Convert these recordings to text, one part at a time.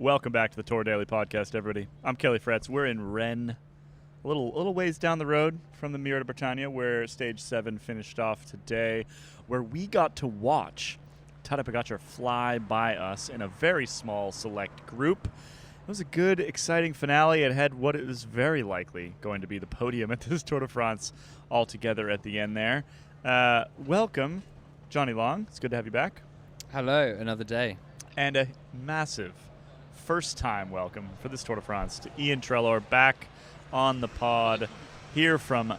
Welcome back to the Tour Daily Podcast, everybody. I'm Kelly Fretz. We're in Rennes, a little ways down the road from the Mûr-de-Bretagne, where Stage 7 finished off today, where we got to watch Tadej Pogačar fly by us in a very small select group. It was a good, exciting finale. It had what is very likely going to be the podium at this Tour de France altogether at the end there. Welcome, Jonny Long. It's good to have you back. Hello, another day. And a massive first-time welcome for this Tour de France to Iain Treloar, back on the pod here from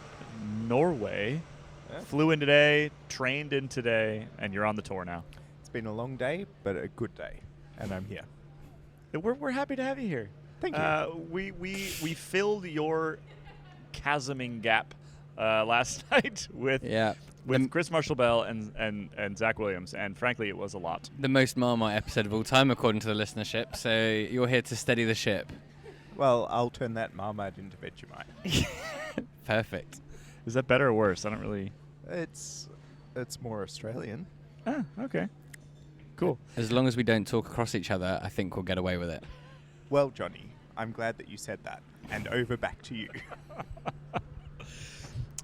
Norway. Yeah. Flew in today, trained in today, and you're on the tour now. It's been a long day, but a good day, and I'm here. We're happy to have you here. Thank you. We filled your chasming gap last night with Chris Marshall-Bell and Zach Williams, and frankly, it was a lot. The most Marmite episode of all time, according to the listenership. So you're here to steady the ship. Well, I'll turn that Marmite into Vegemite. Perfect. Is that better or worse? I don't really... It's more Australian. Ah, okay. Cool. As long as we don't talk across each other, I think we'll get away with it. Well, Jonny, I'm glad that you said that. And over back to you.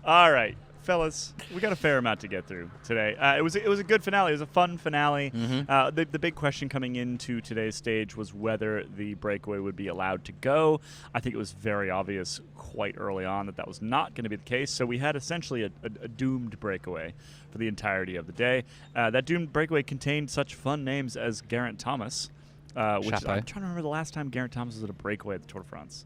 All right, fellas, we got a fair amount to get through today. It was a good finale. It was a fun finale. Mm-hmm. The big question coming into today's stage was whether the breakaway would be allowed to go. I think it was very obvious quite early on that was not going to be the case. So we had essentially a doomed breakaway for the entirety of the day. That doomed breakaway contained such fun names as Geraint Thomas, which I'm trying to remember the last time Geraint Thomas was at a breakaway at the Tour de France.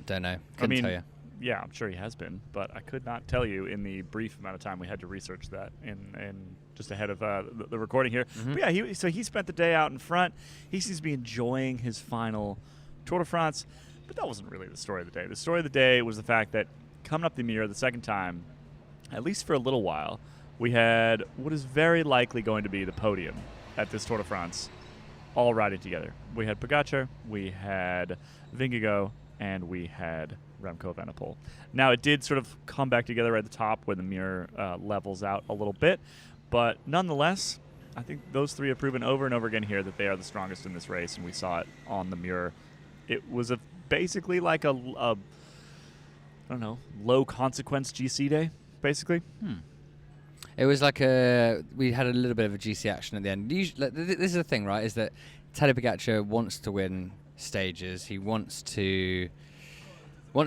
Don't know. Couldn't tell you. Yeah, I'm sure he has been, but I could not tell you in the brief amount of time we had to research that in just ahead of the recording here. Mm-hmm. But yeah, he spent the day out in front. He seems to be enjoying his final Tour de France, but that wasn't really the story of the day. The story of the day was the fact that coming up the Mûr the second time, at least for a little while, we had what is very likely going to be the podium at this Tour de France all riding together. We had Pogačar, we had Vingegaard, and we had Remco Evenepoel. Now, it did sort of come back together at the top where the Mûr levels out a little bit, but nonetheless, I think those three have proven over and over again here that they are the strongest in this race, and we saw it on the Mûr. It was basically like a I don't know, low-consequence GC day, basically. It was like we had a little bit of a GC action at the end. Usually, this is the thing, right, is that Tadej Pogačar wants to win stages. He wants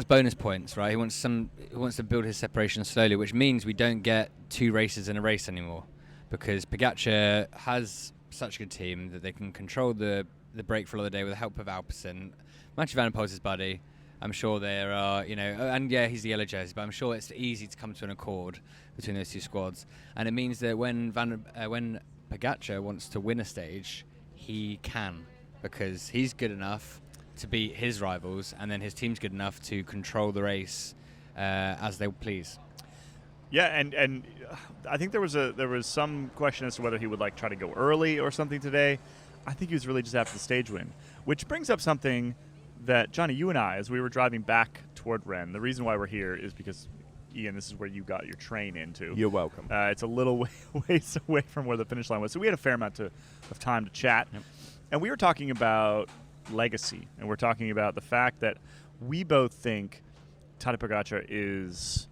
bonus points, right? He wants to build his separation slowly, which means we don't get two races in a race anymore, because Pogačar has such a good team that they can control the break for a lot of the day with the help of Alpecin. Matthew Van der Poel's his buddy. I'm sure there are, and yeah, he's the yellow jersey, but I'm sure it's easy to come to an accord between those two squads. And it means that when Pogačar wants to win a stage, he can, because he's good enough to beat his rivals, and then his team's good enough to control the race as they please. Yeah, and I think there was some question as to whether he would try to go early or something today. I think he was really just after the stage win, which brings up something that, Jonny, you and I, as we were driving back toward Rennes, the reason why we're here is because, Iain, this is where you got your train into. You're welcome. It's a little ways away from where the finish line was, so we had a fair amount of time to chat. Yep. And we were talking about legacy, and we're talking about the fact that we both think Tadej Pogačar is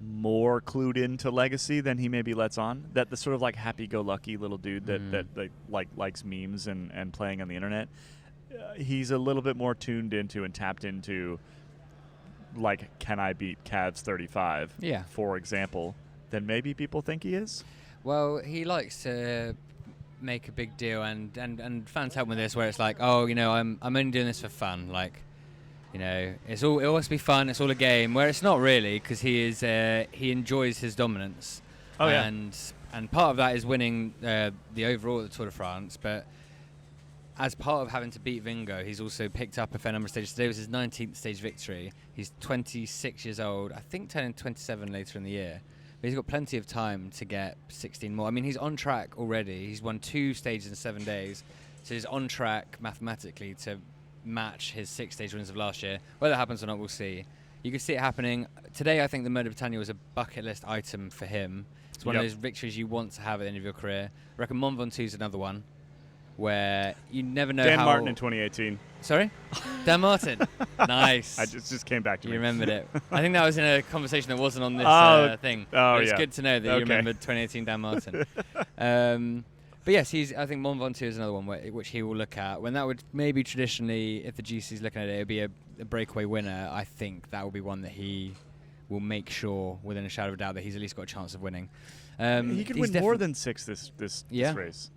more clued into legacy than he maybe lets on. That the sort of happy-go-lucky little dude that likes memes and playing on the internet, he's a little bit more tuned into and tapped into, can I beat Cavs 35? Yeah. For example, than maybe people think he is. Well, he likes to make a big deal, and fans help with this, where it's I'm only doing this for fun, it must be fun, it's all a game, where it's not really, because he enjoys his dominance. And part of that is winning the overall at the Tour de France, but as part of having to beat Vingegaard, he's also picked up a fair number of stages. Today was his 19th stage victory. He's 26 years old, I think turning 27 later in the year. But he's got plenty of time to get 16 more. I mean, he's on track already. He's won 2 stages in 7 days. So he's on track mathematically to match his 6 stage wins of last year. Whether that happens or not, we'll see. You can see it happening. Today, I think the Mûr-de-Bretagne was a bucket list item for him. It's one of those victories you want to have at the end of your career. I reckon Mont Ventoux is another one. where you never know Dan how... Martin in 2018. Sorry? Dan Martin. Nice. I just came back to me. You remembered it. I think that was in a conversation that wasn't on this thing. Oh, but it's yeah. good to know that you remembered 2018 Dan Martin. But yes, I think Mont Ventoux is another one which he will look at. When that would maybe traditionally, if the GC's looking at it, it would be a breakaway winner. I think that will be one that he will make sure, within a shadow of a doubt, that he's at least got a chance of winning. He could win more than 6 this race.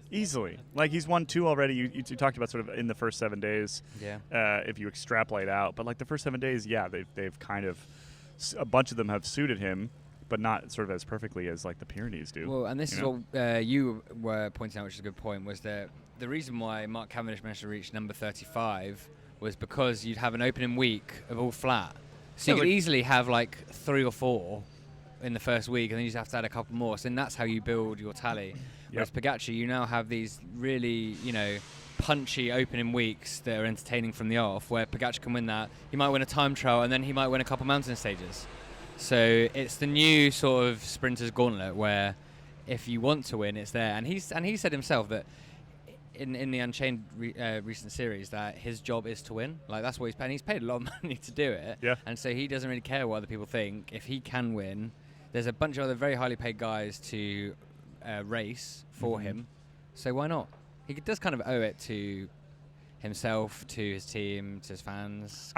Easily. Like, he's won 2 already. You talked about sort of in the first 7 days. Yeah. If you extrapolate out. But, like, the first 7 days, yeah, they've kind of... A bunch of them have suited him, but not sort of as perfectly as, like, the Pyrenees do. Well, and this is what you were pointing out, which is a good point, was that the reason why Mark Cavendish managed to reach number 35 was because you'd have an opening week of all flat. So you could easily have, like, 3 or 4 in the first week, and then you just have to add a couple more. So then that's how you build your tally. Whereas Pogačar, you now have these really, punchy opening weeks that are entertaining from the off, where Pogačar can win that. He might win a time trial, and then he might win a couple mountain stages. So it's the new sort of sprinter's gauntlet, where if you want to win, it's there. And he said himself that in the Unchained recent series that his job is to win. Like, that's what he's paid. And he's paid a lot of money to do it. Yeah. And so he doesn't really care what other people think. If he can win, there's a bunch of other very highly paid guys to race for him. So why not? He does kind of owe it to himself, to his team, to his fans.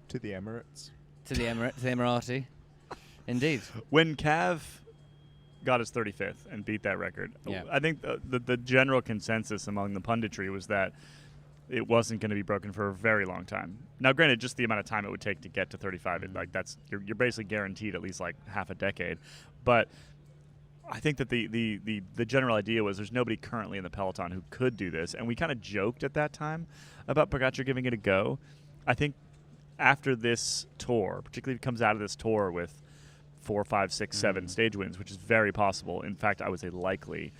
To the Emirates. To the Emirati. Indeed. When Cav got his 35th and beat that record, I think the general consensus among the punditry was that it wasn't going to be broken for a very long time. Now, granted, just the amount of time it would take to get to 35, you're basically guaranteed at least like half a decade. But I think that the general idea was there's nobody currently in the peloton who could do this, and we kind of joked at that time about Pogačar giving it a go. I think after this tour, particularly if he comes out of this tour with 4, 5, 6, 7 stage wins, which is very possible. In fact, I would say likely.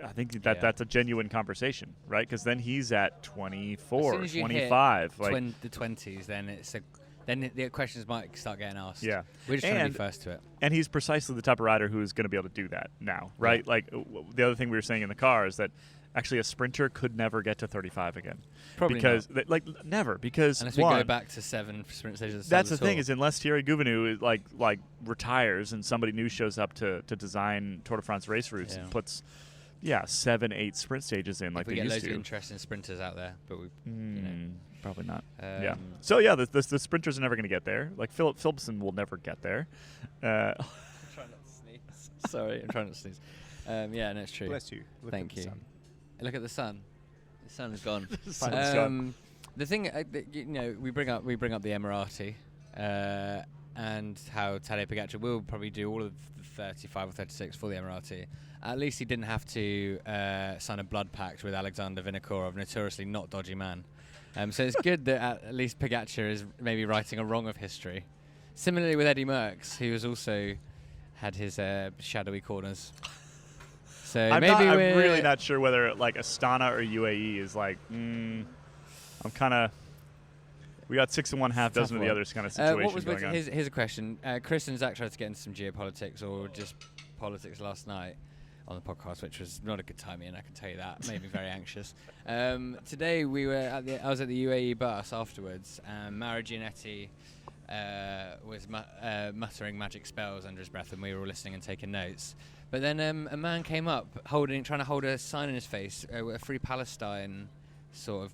I think that's a genuine conversation, right? Because then he's at 24, 25. Like the 20s, then the questions might start getting asked. Yeah. We're just trying to be first to it. And he's precisely the type of rider who is going to be able to do that now, right? Yeah. Like, the other thing we were saying in the car is that actually a sprinter could never get to 35 again. Probably because not. Never. Because unless we go back to 7 sprint stages. That's the thing, is unless Thierry Gouvenou like retires and somebody new shows up to design Tour de France race routes and puts 7, 8 sprint stages in like they used to. We get loads of interesting sprinters out there, but we probably not. So the sprinters are never going to get there. Like Philipsen will never get there. I'm trying not to sneeze. Sorry, I'm trying not to sneeze. No, it's true. Bless you. Thank you. Look at the sun. The sun is gone. The thing, we bring up the Emirati and how Tadej Pogačar will probably do all of the 35 or 36 for the Emirati. At least he didn't have to sign a blood pact with Alexander Vinokourov, notoriously not dodgy man. So it's good that at least Pogačar is maybe righting a wrong of history. Similarly with Eddie Merckx, who has also had his shadowy corners. So I'm we're really not sure whether like Astana or UAE is like. I'm kind of. We got 6 1/2 dozen of the others kind of situation going on. Here's a question. Chris and Zach tried to get into some geopolitics or just politics last night on the podcast, which was not a good time, Ian, I can tell you that. Made me very anxious. Today I was at the UAE bus afterwards, and Mauro Giannetti was muttering magic spells under his breath, and we were all listening and taking notes. But then a man came up trying to hold a sign in his face, a Free Palestine sort of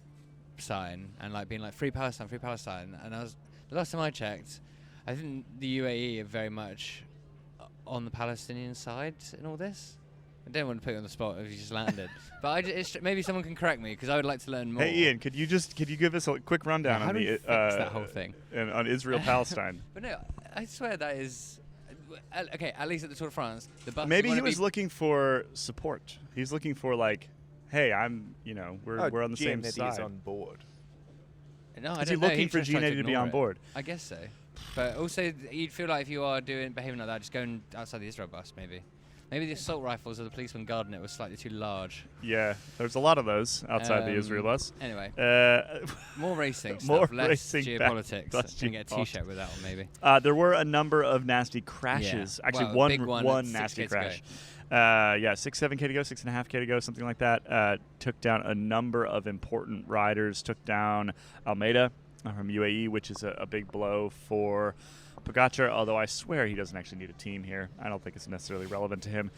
sign, and like being like Free Palestine, Free Palestine. And the last time I checked, I think the UAE are very much on the Palestinian side in all this. I don't want to put you on the spot if you just landed, but maybe someone can correct me because I would like to learn more. Hey Ian, could you give us a quick rundown on the that whole thing and on Israel Palestine? But no, I swear that is okay. At least at the Tour de France, the bus. Maybe he was looking for support. He's looking for like, hey, we're on the same side. Is on board. No, I is don't he know. looking for Giannetti to be on board? I guess so. But also, you'd feel like if you are behaving like that, just going outside the Israel bus, maybe. Maybe the assault rifles of the policeman guarding it was slightly too large. Yeah, there's a lot of those outside the Israel bus. Anyway, more racing stuff, more less racing geopolitics. I can get a T-shirt with that one, maybe. There were a number of nasty crashes. Yeah. Actually, one nasty crash. 6, 7K to go, 6.5K to go, something like that. Took down a number of important riders. Took down Almeida from UAE, which is a big blow for Pogačar, although I swear he doesn't actually need a team here. I don't think it's necessarily relevant to him.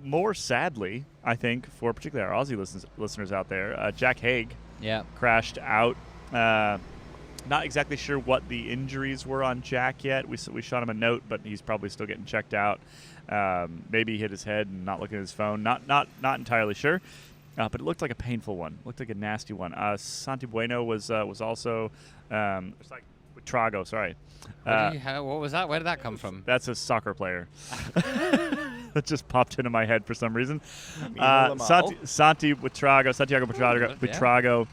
More sadly, I think, for particularly our Aussie listeners out there, Jack Haig crashed out. Not exactly sure what the injuries were on Jack yet. We shot him a note, but he's probably still getting checked out. Maybe he hit his head and not looking at his phone. Not entirely sure. But it looked like a painful one. Looked like a nasty one. Santi Bueno was also it's like Trago. Sorry. What was that? Where did that come from? That's a soccer player. That just popped into my head for some reason. Santiago Buitrago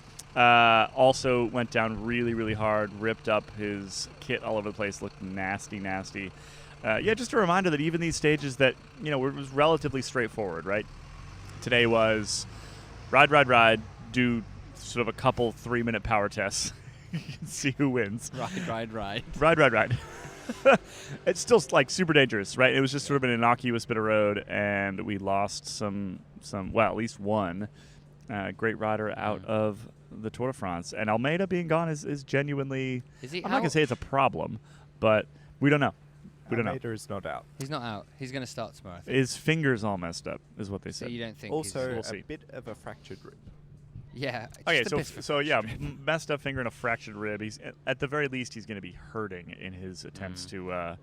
also went down really, really hard. Ripped up his kit all over the place. Looked nasty. Just a reminder that even these stages that was relatively straightforward, right? Today was ride, do sort of a couple 3-minute power tests. You can see who wins. Ride. It's still like super dangerous, right? It was just sort of an innocuous bit of road, and we lost some at least one great rider out of the Tour de France. And Almeida being gone is genuinely, I'm not going to say it's a problem, but we don't know. Almeida is not out. He's not out. He's going to start tomorrow, I think. His finger's all messed up, is what they said. So you don't think also we'll a bit of a fractured rib. Yeah. Okay, messed up finger and a fractured rib. He's at the very least he's going to be hurting in his attempts to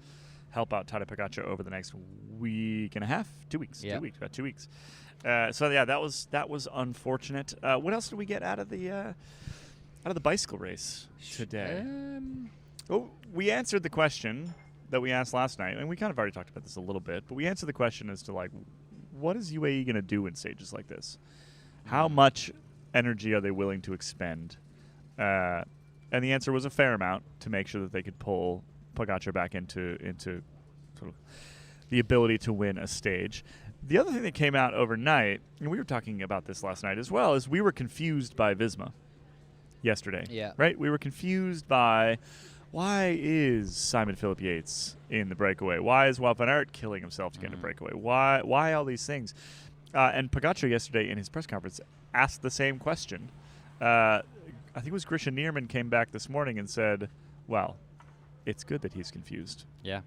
help out Tadej Pogačar over the next week and a half, 2 weeks, about 2 weeks. That was unfortunate. What else did we get out of the bicycle race today? We answered the question that we asked last night, and we kind of already talked about this a little bit, but we answered the question as to what is UAE going to do in stages like this? How much energy are they willing to expend? And the answer was a fair amount to make sure that they could pull Pogačar back into sort of the ability to win a stage. The other thing that came out overnight, and we were talking about this last night as well, is we were confused by Visma yesterday. Yeah. Right? We were confused by why is Simon Philip Yates in the breakaway? Why is Wout van Aert killing himself to get in a breakaway? Why all these things? And Pogačar yesterday in his press conference asked the same question. I think it was Grisha Nierman came back this morning and said, well, it's good that he's confused. Yeah.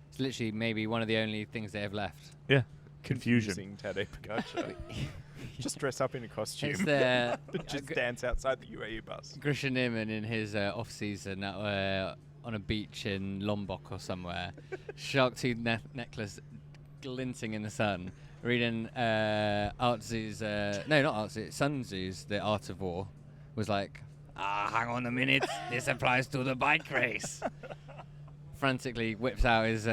It's literally maybe one of the only things they have left. Yeah. Confusion. Confusing Tadej Pogačar. Just dress up in a costume. It's the just dance outside the UAE bus. Grisha Nierman in his off-season on a beach in Lombok or somewhere, shark tooth necklace glinting in the sun, reading Sun Tzu's The Art of War, was like, hang on a minute, this applies to the bike race. Frantically whips out his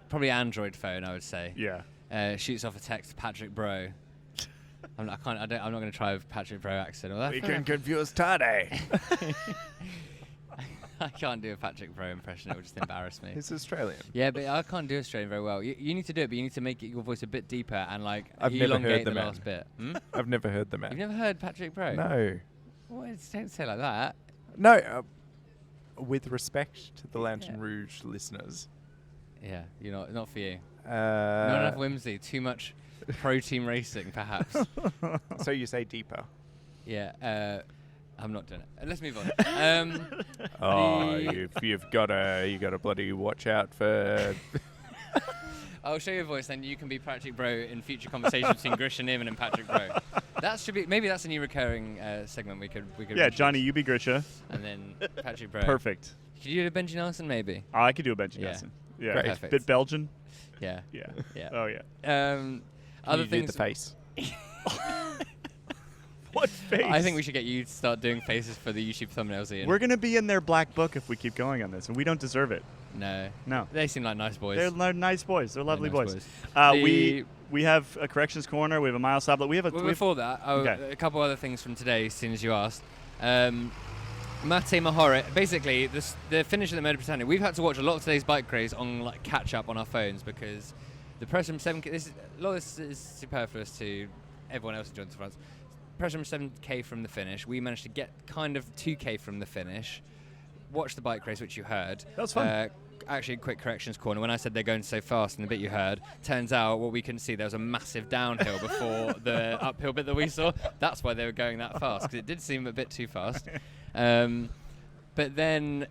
probably Android phone, I would say. Yeah. Shoots off a text to Patrick Bro. I'm not going to try with Patrick Bro accent. We can confuse Tadej. I can't do a Patrick Bro impression. It would just embarrass me. He's Australian. Yeah, but I can't do Australian very well. You need to do it, but you need to make your voice a bit deeper and I've never heard elongate the man. last bit. I've never heard the man. You've never heard Patrick Bro? No. Well, don't say it like that. No. With respect to the Lantern Rouge listeners. Yeah, not for you. Not Not enough whimsy. Too much pro team racing, perhaps. So you say deeper. Yeah. I'm not doing it. Let's move on. You've got to bloody watch out for. I'll show you a voice, then you can be Patrick Bro in future conversations between Grisha Nierman and Patrick Bro. That should be maybe that's a new recurring segment we could. Yeah, Johnny, you be Grisha. And then Patrick Bro. Perfect. Could you do a Benji Nelson maybe? I could do a Benji Nelson. Yeah, Great. a bit Belgian. Yeah. Yeah. Yeah. Oh yeah. Other you things. do the face. What face? I think we should get you to start doing faces for the YouTube thumbnails, Ian. We're gonna be in their black book if we keep going on this, and we don't deserve it. No. No. They seem like nice boys. They're nice boys. They're lovely nice boys. We have a corrections corner. We have a mile stop. We have a. Before that, a couple other things from today, as soon as you asked. Mate Mahore, basically, the finish of the Mûr-de-Bretagne. We've had to watch a lot of today's bike race on catch up on our phones because the press room 7K. A lot of this is superfluous to everyone else who joins the France. Press room 7K from the finish. We managed to get kind of 2K from the finish. Watch the bike race, which you heard. That was fun. actually a quick corrections corner. When I said they're going so fast in the bit you heard, turns out what we couldn't see, there was a massive downhill before the uphill bit that we saw. That's why they were going that fast, because it did seem a bit too fast. But then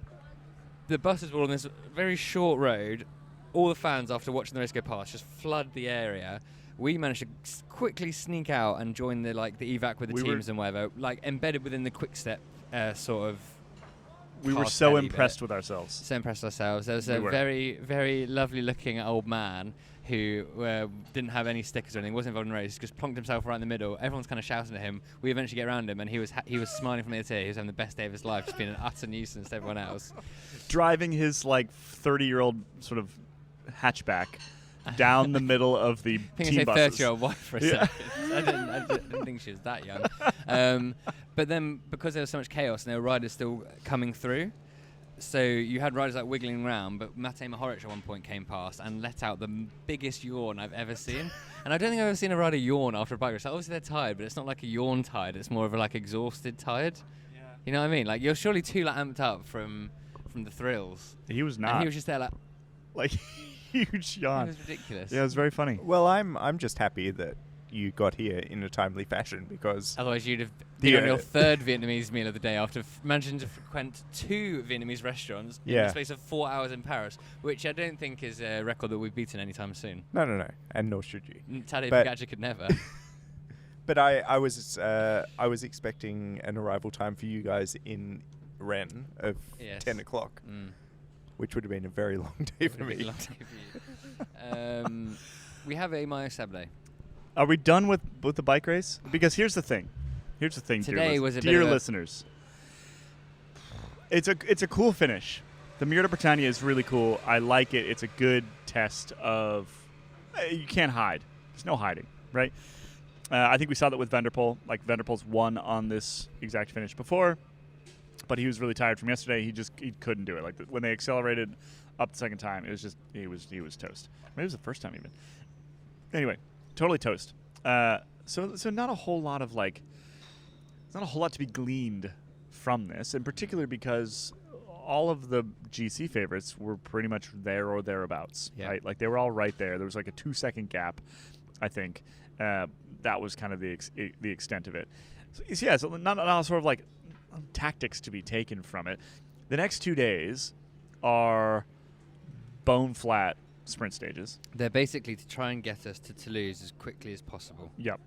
the buses were on this very short road. All the fans, after watching the race go past, just flood the area. We managed to quickly sneak out and join the evac with the teams and whatever, like embedded within the quick step sort of. We were so impressed with ourselves. So impressed with ourselves. There was a very, very lovely looking old man who didn't have any stickers or anything, wasn't involved in the race, just plonked himself right in the middle. Everyone's kind of shouting at him. We eventually get around him, and he was smiling from ear to ear. He was having the best day of his life, just being an utter nuisance to everyone else. Driving his 30-year-old sort of hatchback down the middle of the team buses. 30-year-old wife for a second. I didn't think she was that young. But then, because there was so much chaos and there were riders still coming through, so you had riders like wiggling around, but Matej Mohoric at one point came past and let out the biggest yawn I've ever seen. And I don't think I've ever seen a rider yawn after a bike race. So obviously they're tired, but it's not like a yawn tired. It's more of a exhausted tired. Yeah. You know what I mean? Like, you're surely too amped up from the thrills. He was not. And he was just there like huge yawn. It was ridiculous. Yeah, it was very funny. Well, I'm just happy that you got here in a timely fashion, because otherwise you'd have been on your third Vietnamese meal of the day after managing to frequent 2 Vietnamese restaurants in the space of 4 hours in Paris, which I don't think is a record that we've beaten anytime soon. No, and nor should you. Tadej Pogačar could never. But I was expecting an arrival time for you guys in Rennes of 10 o'clock, which would have been a very long day for me. We have a Mayo Saturday. Are we done with the bike race? Because here's the thing. Today was a dear listeners. It's a cool finish. The Mûr-de-Bretagne is really cool. I like it. It's a good test of you can't hide. There's no hiding, right? I think we saw that with Van der Poel. Van der Poel's won on this exact finish before, but he was really tired from yesterday. He couldn't do it. When they accelerated up the second time, it was just he was toast. Maybe it was the first time even. Anyway. Totally toast. So not a whole lot of not a whole lot to be gleaned from this, in particular because all of the GC favorites were pretty much there or thereabouts, right? They were all right there. There was a 2-second gap, I think. That was kind of the extent of it. So not sort of tactics to be taken from it. The next 2 days are bone flat sprint stages. They're basically to try and get us to Toulouse as quickly as possible. Yep.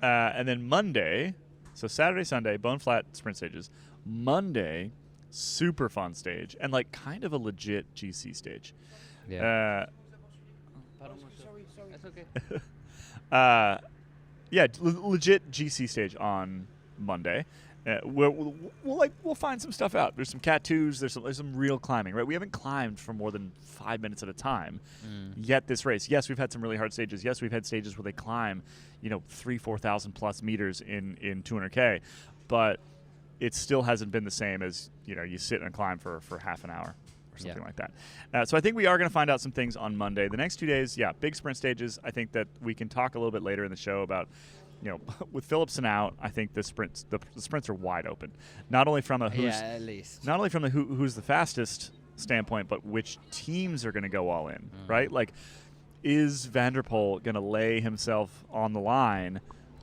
And then Monday, so Saturday, Sunday, bone flat sprint stages. Monday, super fun stage and kind of a legit GC stage. Yeah. Sorry. That's okay. Legit GC stage on Monday. We'll find some stuff out. There's some Cat 2s. There's some real climbing, right? We haven't climbed for more than 5 minutes at a time yet this race. Yes, we've had some really hard stages. Yes, we've had stages where they climb, 3,000-4,000 plus meters in 200K, but it still hasn't been the same as you sit and climb for half an hour or something like that. So I think we are going to find out some things on Monday. The next 2 days, big sprint stages. I think that we can talk a little bit later in the show about. With Philipsen out, I think the sprints are wide open. Not only from a who's the fastest standpoint, but which teams are going to go all in, right? Is Van der Poel going to lay himself on the line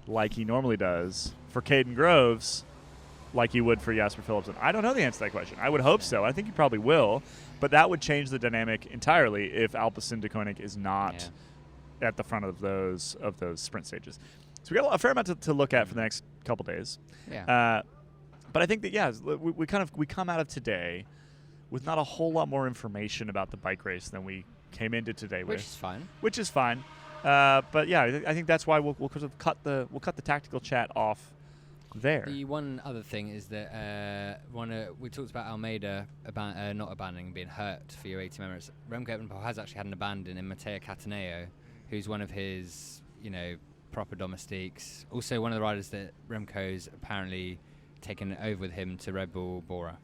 like he normally does for Caden Groves, like he would for Jasper Philipsen? I don't know the answer to that question. I would hope so. I think he probably will, but that would change the dynamic entirely if Alpecin de Koning is not at the front of those sprint stages. So we got a fair amount to look at for the next couple days. Yeah. But I think that we come out of today with not a whole lot more information about the bike race than we came into today with. Which is fine. But I think that's why we'll sort of cut the tactical chat off there. The one other thing is that we talked about Almeida not abandoning, being hurt for your 80 members. Remco Evenepoel has actually had an abandon in Matteo Cataneo, who's one of his proper domestiques. Also one of the riders that Remco's apparently taken over with him to Red Bull Bora.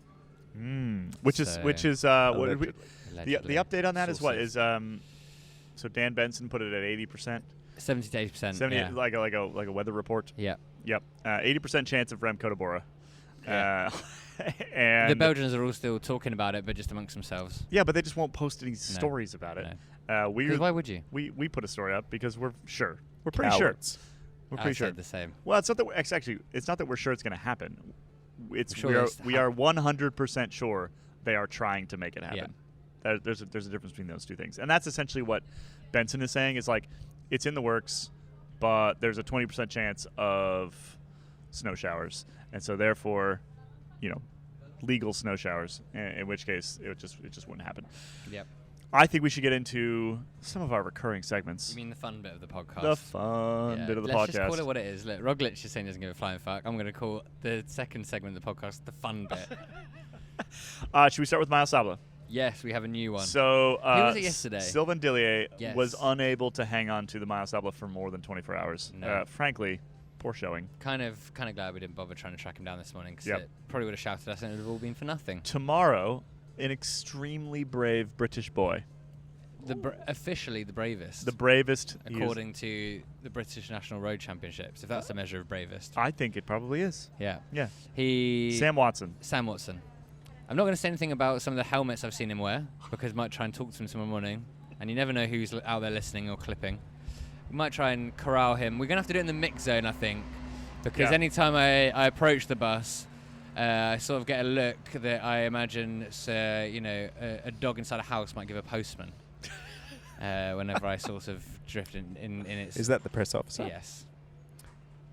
Which is the update on that is what is so Dan Benson put it at 80%. 70 to 80%. 70 like a weather report. Yeah. Yep. 80% chance of Remco to Bora. Yeah. And the Belgians are all still talking about it, but just amongst themselves. Yeah, but they just won't post any stories about it. No. Why would you? We put a story up because we're sure. We're pretty Cowards. sure. We're pretty sure. The same. Well, it's not that it's not that we're sure it's going to happen. We are 100% sure they are trying to make it happen. Yeah. There's a difference between those two things, and that's essentially what Benson is saying. Is like it's in the works, but there's a 20% chance of snow showers, and so therefore, legal snow showers. In which case, it just wouldn't happen. Yep. I think we should get into some of our recurring segments. You mean the fun bit of the podcast? The fun bit of the podcast. Let's just call it what it is. Look, Roglic is saying he doesn't give a flying fuck. I'm going to call the second segment of the podcast the fun bit. Should we start with Miles Sabla? Yes, we have a new one. So, who was it yesterday? Sylvain Dillier was unable to hang on to the Miles Sabla for more than 24 hours. No. Frankly, poor showing. Kind of glad we didn't bother trying to track him down this morning because it probably would have shouted us and it would have all been for nothing. Tomorrow, an extremely brave British boy. Officially the bravest. The bravest. According to the British National Road Championships, if that's a measure of bravest. I think it probably is. Yeah. Yeah. Sam Watson. I'm not going to say anything about some of the helmets I've seen him wear because I might try and talk to him tomorrow morning. And you never know who's out there listening or clipping. We might try and corral him. We're going to have to do it in the mix zone, I think. Because anytime I approach the bus, I sort of get a look that I imagine a dog inside a house might give a postman. Whenever I sort of drift in its... Is that the press officer? Yes.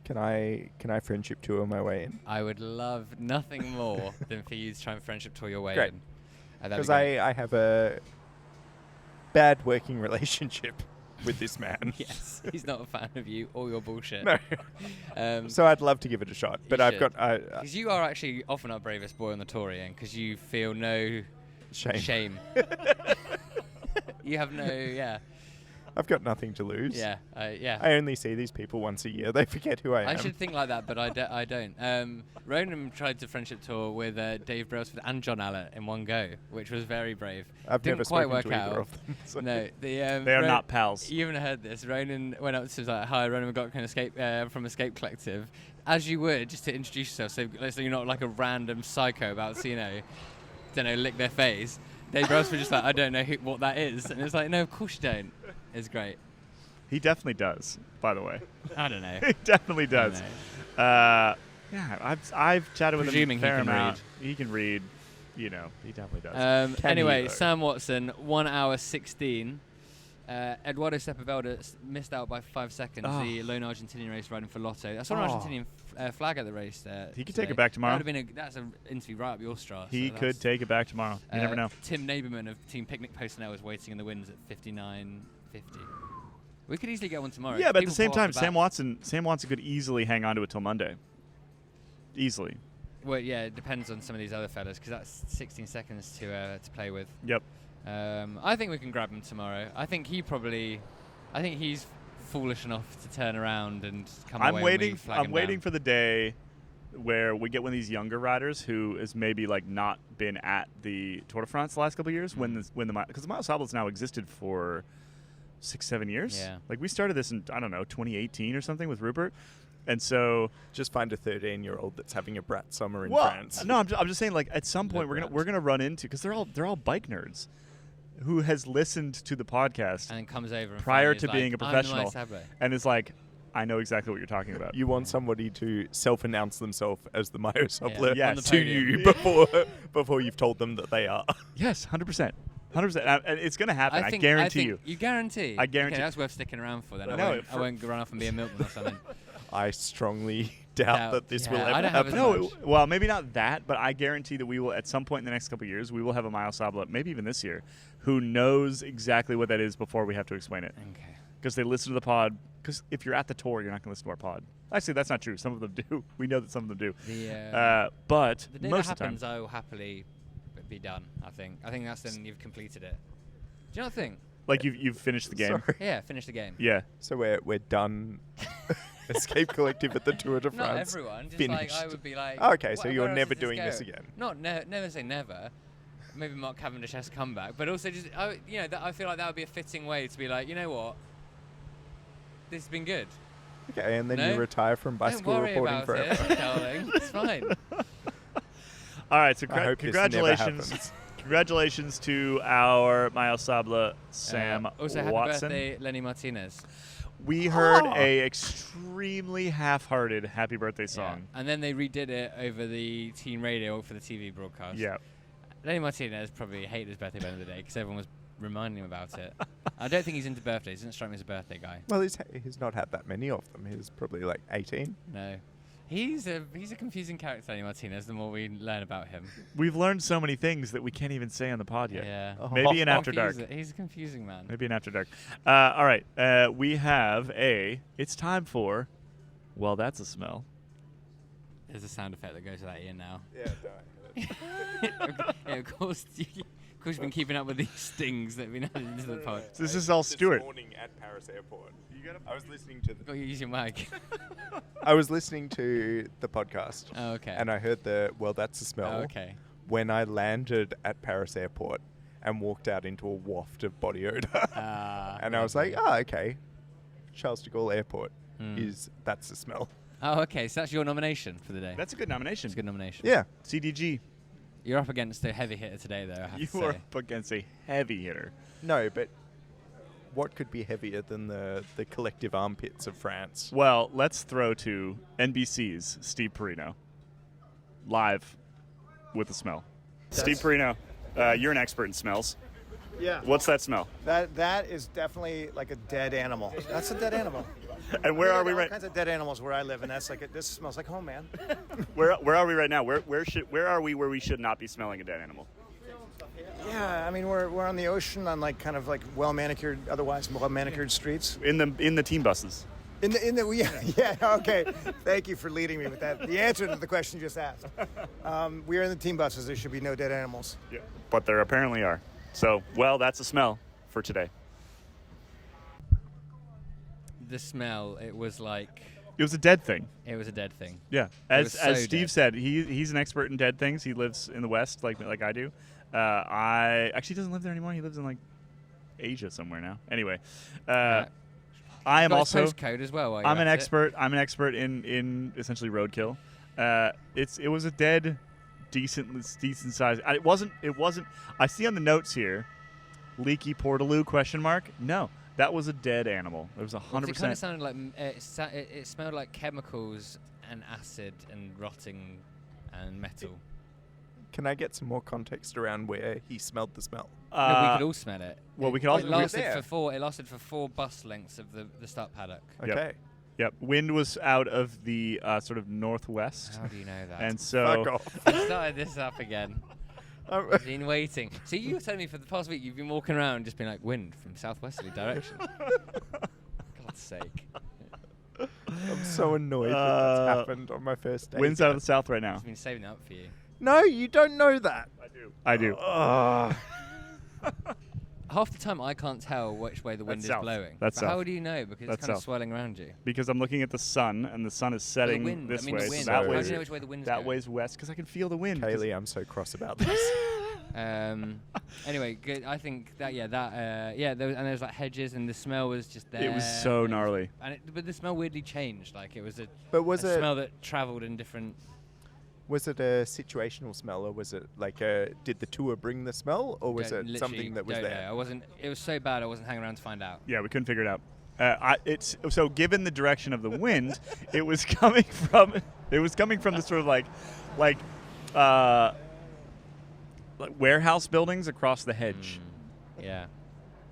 Can I friendship tour my way in? I would love nothing more than for you to try and friendship tour your way in. Because I have a bad working relationship with this man. Yes, he's not a fan of you or your bullshit. No. So I'd love to give it a shot, but I've got... Because you are actually often our bravest boy on the tour, Ian, because you feel no shame. You have no, I've got nothing to lose. Yeah. I only see these people once a year. They forget who I am. I should think like that, but I don't. Ronan tried to friendship tour with Dave Brailsford and John Allett in one go, which was very brave. Didn't quite work out. Either of them, so. No, they are not pals. You haven't heard this. Ronan went up to like, "Hi, Ronan McLaughlin from Escape Collective," as you would, just to introduce yourself, so you're not like a random psycho about to lick their face. Dave Brailsford just like, I don't know what that is. And it's like, no, of course you don't. It's great. He definitely does, by the way. I don't know. He definitely does. I've chatted with him. Presuming he can read. He can read. He definitely does. Anyway, Sam Watson, 1 hour 16. Eduardo Sepulveda missed out by 5 seconds. The lone Argentinian race riding for Lotto. I saw an Argentinian flag at the race. He could take it back tomorrow. That's an interview right up your straw. He could take it back tomorrow. You never know. Tim Naberman of Team Picnic Personnel is waiting in the wings at 59.50. We could easily get one tomorrow. Yeah, but at the same time, Sam Watson could easily hang on to it till Monday. Easily. Well, yeah, it depends on some of these other fellas because that's 16 seconds to play with. Yep. I think we can grab him tomorrow. I think he's foolish enough to turn around and come away. I'm waiting for the day where we get one of these younger riders who has maybe not been at the Tour de France the last couple of years because the Miles Sabla's now existed for 6-7 years. Yeah. We started this in 2018 or something with Rupert. And so just find a 13-year-old that's having a brat summer in France. No, I'm just saying at some point we're gonna run into, because they're all bike nerds who has listened to the podcast and then comes over prior to being a professional and is like, I know exactly what you're talking about. You want somebody to self-announce themselves as the Mayo Sabla yes. to you before you've told them that they are. Yes, 100%. 100%. And it's going to happen. I guarantee you. You guarantee? I guarantee. Okay, that's worth sticking around for then. I won't run off and be a milkman or something. I strongly doubt that this will ever happen. Well, maybe not that, but I guarantee that we will, at some point in the next couple of years, we will have a Miles Sabla, maybe even this year, who knows exactly what that is before we have to explain it. Okay. Because they listen to the pod. Because if you're at the tour, you're not going to listen to our pod. Actually, that's not true. Some of them do. We know that some of them do. But the day most that of the time, happens, I will happily be done. I think that's then you've completed it. Do you not think? You've finished the game. Sorry. Yeah, finished the game. Yeah. So we're done. Escape Collective at the Tour de France. Not everyone. Just finished. I would be like. Okay, so you're never doing this again. Not never say never. Maybe Mark Cavendish has come back, but also just I feel like that would be a fitting way to be like, you know what, this has been good. Okay, and then you retire from bicycle reporting forever. Don't worry about it, darling. It's fine. All right, so I hope this congratulations. never happens. Congratulations to our Mayo Sabla Sam also, happy Watson. birthday, Lenny Martinez. We heard a extremely half-hearted happy birthday song. And then they redid it over the teen radio for the TV broadcast. Yeah. Lenny Martinez probably hated his birthday by the end of the day because everyone was reminding him about it. I don't think he's into birthdays. He doesn't strike me as a birthday guy. Well, he's not had that many of them. He's probably like 18. No. He's a confusing character, Lenny Martinez, the more we learn about him. We've learned so many things that we can't even say on the pod yet. Yeah. Maybe in After Dark. He's a confusing man. Maybe in After Dark. All right. We have it's time for, well, that's a smell. There's a sound effect that goes with that Iain now. Yeah, Of course, you've been keeping up with these stings that have been added into the pod. So this is all Stuart. This morning at Paris Airport, I was listening to Got you use your mic. I was listening to the podcast. Oh, okay. And I heard well, that's a smell. Oh, okay. When I landed at Paris Airport and walked out into a waft of body odor. And I was like, okay. Charles de Gaulle Airport that's the smell. Oh, okay. So that's your nomination for the day. That's a good nomination. It's a good nomination. Yeah. CDG. You're up against a heavy hitter today, though, I have to say. You are up against a heavy hitter. No, but what could be heavier than the collective armpits of France? Well, let's throw to NBC's Steve Perino. Live with the smell. Steve Perino, you're an expert in smells. Yeah. What's that smell? That is definitely like a dead animal. That's a dead animal. And where are we all right? kinds of dead animals where I live, and that's like this smells like home, man. Where are we right now? Where are we where we should not be smelling a dead animal? Yeah, I mean we're on the ocean on like kind of like well manicured, otherwise well manicured streets. In the team buses. Yeah, okay. Thank you for leading me with that. The answer to the question you just asked. We are in the team buses. There should be no dead animals. Yeah. But there apparently are. So, well, that's a smell for today. The smell, it was like... It was a dead thing. It was a dead thing. Yeah. As Steve said, he's an expert in dead things. He lives in the West like I do. He doesn't live there anymore. He lives in like Asia somewhere now. Anyway, I am also postcode as well. I'm an expert. I'm an expert in essentially roadkill. It was a dead, decent size. It wasn't. I see on the notes here, leaky portaloo ? No, that was a dead animal. It was 100%. It kind of sounded like it smelled like chemicals and acid and rotting and metal. Can I get some more context around where he smelled the smell? No, we could all smell it. Well, we could also. It lasted for 4 bus lengths of the start paddock. Okay. Yep. Wind was out of the sort of northwest. How do you know that? And so. Fuck off. I started this up again. I've been waiting. So you were telling me for the past week you've been walking around just being like, wind from southwesterly direction. God's sake. I'm so annoyed that that's happened on my first day. Wind's out of the south right now. I've been saving that up for you. No, you don't know that. I do. Half the time I can't tell which way the wind is south. blowing. That's but south. how do you know? Because That's it's kind of south. swirling around you. Because I'm looking at the sun, and the sun is setting the wind. this I mean way. the wind. So How that do way's, you know which way the wind's that going? way's west, because I can feel the wind. Kaylee, I'm so cross about this. Anyway, good. I think that there was like hedges, and the smell was just there. It was so gnarly. But the smell weirdly changed. Like it was a it smell that travelled in different. Was it a situational smell, or was it like did the tour bring the smell, or was it something that was don't there? know. I wasn't. It was so bad I wasn't hanging around to find out. Yeah, we couldn't figure it out. So given the direction of the wind, it was coming from the sort of like warehouse buildings across the hedge. Yeah.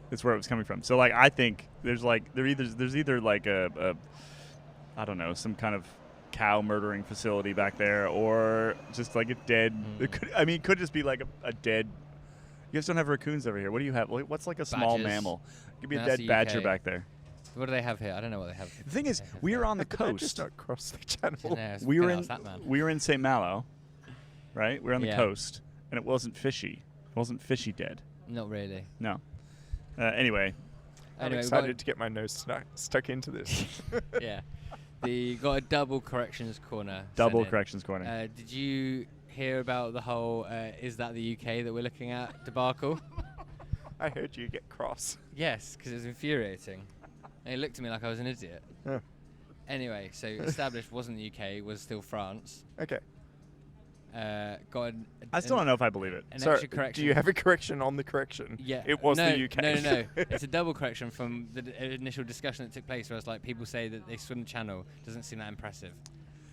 That's where it was coming from. So like I think there's either like a I don't know, some kind of cow murdering facility back there, or just like a dead. It could just be like a dead. You guys don't have raccoons over here. What do you have? What's like a small Badgers. mammal? Could be No, a that's dead the badger UK. back there. What do they have here? I don't know what they have. The thing is, we are on the Could I just coast. not cross the channel? We were in that man. we were in St. Malo, right? We were on the Yeah. coast, and it wasn't fishy. It wasn't fishy dead. Not really. No. Anyway, I'm excited to get my nose stuck into this. Yeah. Got a double corrections corner. double sent in. corrections corner. Did you hear about the whole is that the UK that we're looking at debacle? I heard you get cross. Yes, because it was infuriating. And he looked at me like I was an idiot. Yeah. Anyway, so established wasn't the UK, was still France. Okay. got I still don't know if I believe it. an So, extra correction. do you have a correction on the correction? Yeah. It was no, the UK. No. It's a double correction from the initial discussion that took place where it's like people say that they swim the channel. Doesn't seem that impressive.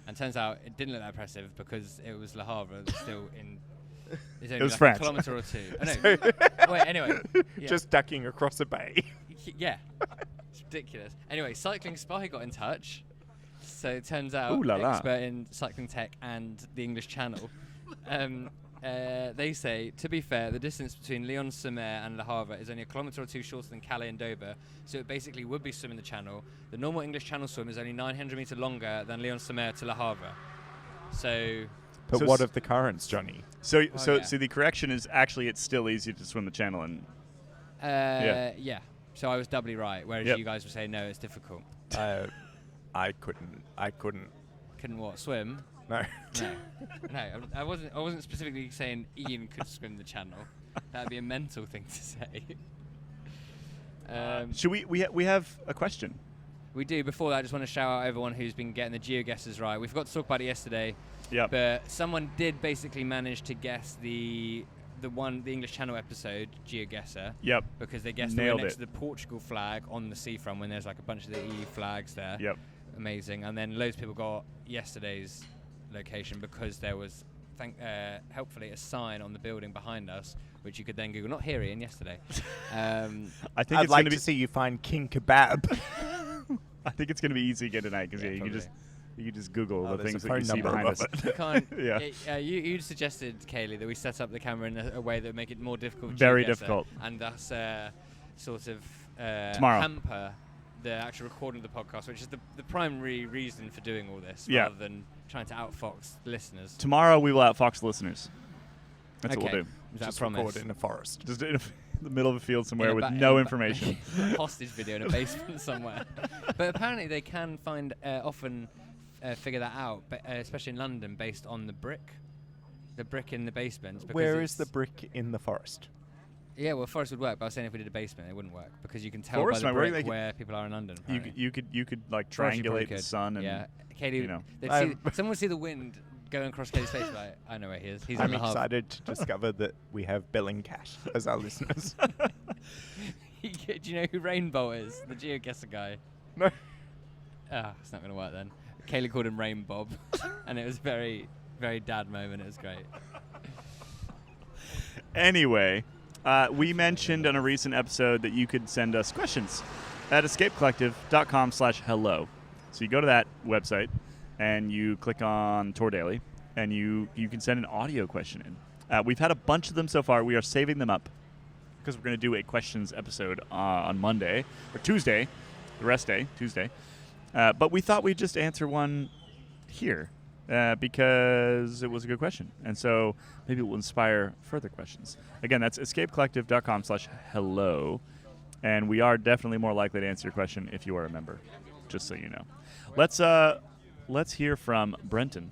And turns out it didn't look that impressive because it was Le Havre that's still in... It's only was like France. a kilometre or two. Oh, no. Wait, anyway. Yeah. Just ducking across a bay. Yeah. It's ridiculous. Anyway, Cycling Spy got in touch. So it turns out, Ooh la la. expert in cycling tech and the English Channel, they say, to be fair, the distance between Lyon-sur-Mer and Le Havre is only a kilometre or two shorter than Calais and Dover, so it basically would be swimming the channel. The normal English Channel swim is only 900 metres longer than Lyon-sur-Mer to Le Havre. So... But So what s- of the currents, Johnny? So yeah. the correction is actually it's still easy to swim the channel and yeah. So I was doubly right, whereas Yep. you guys were saying, no, it's difficult. I couldn't. Couldn't what, swim? No. No, I wasn't specifically saying Iain could swim the channel. That'd be a mental thing to say. should we have a question? We do. Before that, I just want to shout out everyone who's been getting the Geoguessrs right. We forgot to talk about it yesterday, Yep. but someone did basically manage to guess the English Channel episode, Geoguessr, Yep. because they guessed Nailed the one next it. to the Portugal flag on the seafront when there's like a bunch of the EU flags there. Yep. Amazing. And then loads of people got yesterday's location because there was, helpfully, a sign on the building behind us, which you could then Google. Not here, Iain, yesterday. I think I'd it's like gonna to be see you find King Kebab. I think it's going to be easy to get tonight because Yeah, you probably. can just Google Oh, the there's things a that you phone see number behind us. above You can't. Yeah. You suggested, Caley, that we set up the camera in a way that would make it more difficult. to Very Geoguessr difficult. And thus, sort of Tomorrow. hamper the actual recording of the podcast, which is the primary reason for doing all this, Yeah. rather than trying to outfox the listeners. Tomorrow we will outfox listeners. That's what Okay. we'll do. Is that Just a promise? record in a forest. Just in the middle of a field somewhere In a with ba- no in a ba- information. hostage video in a basement somewhere. But apparently they can find often figure that out, especially in London, based on the brick in the basement. because Where is the it's- brick in the forest? Yeah, well, forest would work, but I was saying if we did a basement, it wouldn't work because you can tell Forest by the might work, brick they where people are in London. You apparently. could like Forest you probably triangulate the could. sun and yeah, Caley, you know. someone would see the wind going across Caley's face. Like, I know where he is. He's I'm in the hub. excited to discover that we have Bellingcat as our listeners. Do you know who Rainbow is? The Geoguessr guy. No. It's not going to work then. Caley called him Rain Bob, and it was very, very dad moment. It was great. Anyway, we mentioned on a recent episode that you could send us questions at escapecollective.com/hello. So you go to that website and you click on Tour Daily, and you can send an audio question in. We've had a bunch of them so far. We are saving them up because we're going to do a questions episode on Monday or Tuesday, the rest day, Tuesday. But we thought we'd just answer one here. Because it was a good question. And so maybe it will inspire further questions. Again, that's escapecollective.com/hello. And we are definitely more likely to answer your question if you are a member, just so you know. Let's hear from Brenton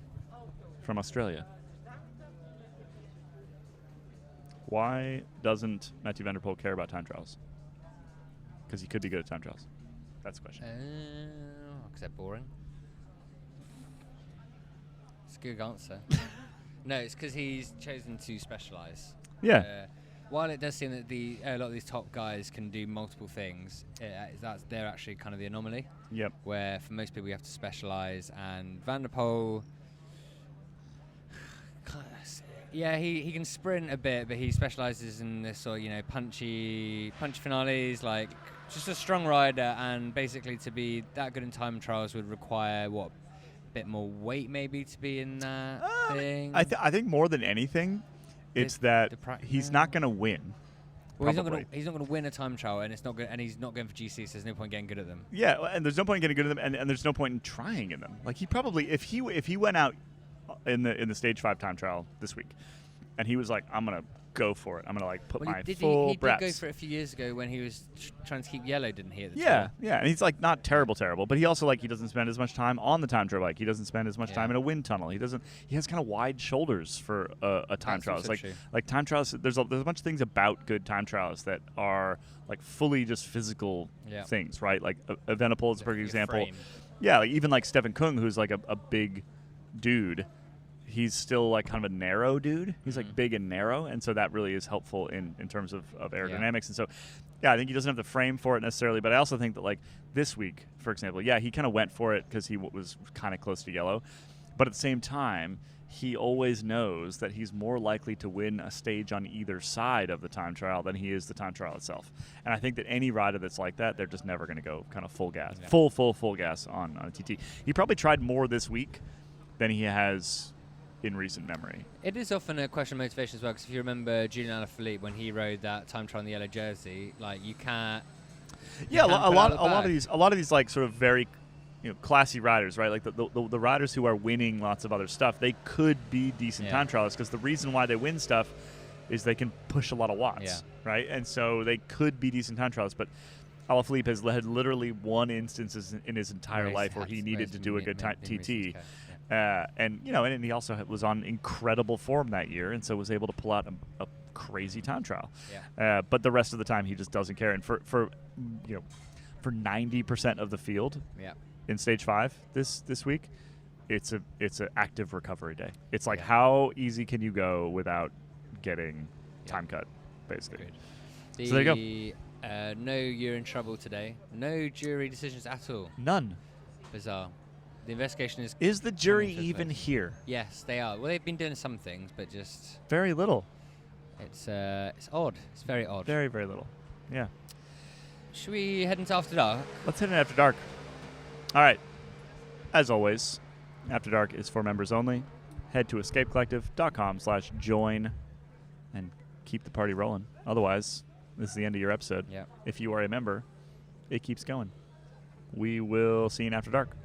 from Australia. Why doesn't Mathieu van der Poel care about time trials? Because he could be good at time trials. That's the question. Because they're boring. It's a good answer. No, it's because he's chosen to specialise. Yeah. While it does seem that a lot of these top guys can do multiple things, they're actually kind of the anomaly. Yep. Where for most people you have to specialise, and Van der Poel, yeah, he can sprint a bit, but he specialises in this sort of punchy finales, like just a strong rider, and basically to be that good in time trials would require a bit more weight maybe to be in that thing. I think more than anything, it's that he's not going to win. Well, he's not going to win a time trial, and it's not good, and he's not going for GC, so there's no point getting good at them. Yeah, and there's no point in getting good at them, and there's no point in trying in them. Like he probably, if he went out in the stage 5 time trial this week, and he was like, I'm gonna go for it. I'm gonna put my full He breaths. did go for it a few years ago when he was trying to keep yellow, didn't he? At the Yeah, time? yeah, and he's not terrible, but he also he doesn't spend as much time on the time trial bike. He doesn't spend as much time in a wind tunnel. He has kind of wide shoulders for a time trial. It's like time trials. There's a bunch of things about good time trials that are fully just physical things, right? Like Evenepoel is a perfect example. Frame. Yeah, even Stefan Kung, who's a big dude. he's still like kind of a narrow dude. He's like big and narrow, and so that really is helpful in terms of aerodynamics. And so, yeah, I think he doesn't have the frame for it necessarily, but I also think that like this week, for example, yeah, he kind of went for it because he was kind of close to yellow, but at the same time, he always knows that he's more likely to win a stage on either side of the time trial than he is the time trial itself. And I think that any rider that's like that, they're just never going to go kind of full gas, full gas on a TT. He probably tried more this week than he has in recent memory. It is often a question of motivation as well, because if you remember Julian Alaphilippe when he rode that time trial in the yellow jersey, like you can't. Yeah, a lot of these like sort of very, classy riders, right? Like the riders who are winning lots of other stuff, they could be decent time trialists, because the reason why they win stuff is they can push a lot of watts, right? And so they could be decent time trialists, but Alaphilippe has had literally one instance in his entire life where he needed to do a good TT. And he also was on incredible form that year, and so was able to pull out a crazy time trial. But the rest of the time, he just doesn't care. And for 90% of the field, in stage 5 this week, it's an active recovery day. It's like how easy can you go without getting time cut, basically. So there you go. No, you're in trouble today. No jury decisions at all. None. Bizarre. The investigation is the jury even here? Yes, they are. Well, they've been doing some things, but just very little. It's odd. It's very odd. Very, very little. Yeah. Should we head into After Dark? Let's head into After Dark. All right. As always, After Dark is for members only. Head to escapecollective.com/join and keep the party rolling. Otherwise, this is the end of your episode. Yeah. If you are a member, it keeps going. We will see you in After Dark.